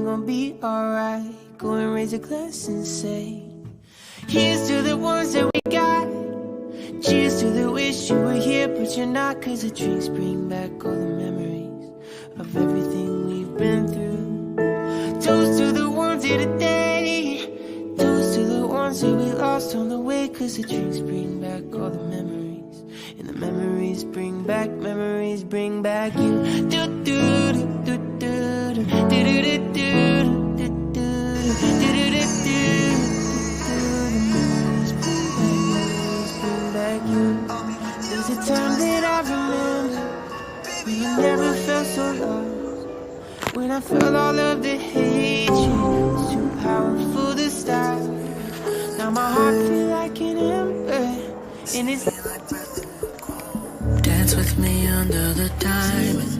gon' be alright. Go and raise a glass and say, here's to the ones that we got. Cheers to the wish you were here, but you're not. Cause the drinks bring back all the memories of everything we've been through. Toast to the ones here today. Toast to the ones that we lost on the way. Cause the drinks bring back all the memories. And the memories bring back you. Do do do do do do do do do do do. There's a time that I remember when I never felt so lost. When I felt all of the hatred was too powerful to stop. Now my heart feels like an ember, and it's dance with me under the diamond.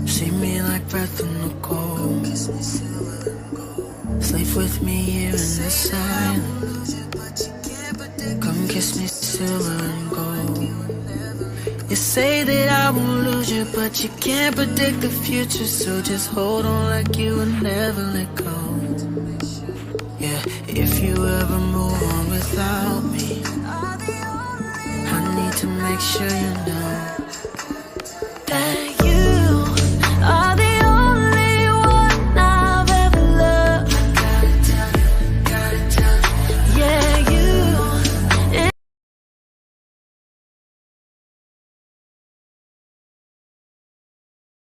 See me like breath in the cold. Sleep with me here in the silence. Come kiss me silver and gold. You say that I won't lose you, but you can't predict the future. So just hold on like you will never let go. Yeah, if you ever move on without me, I need to make sure you know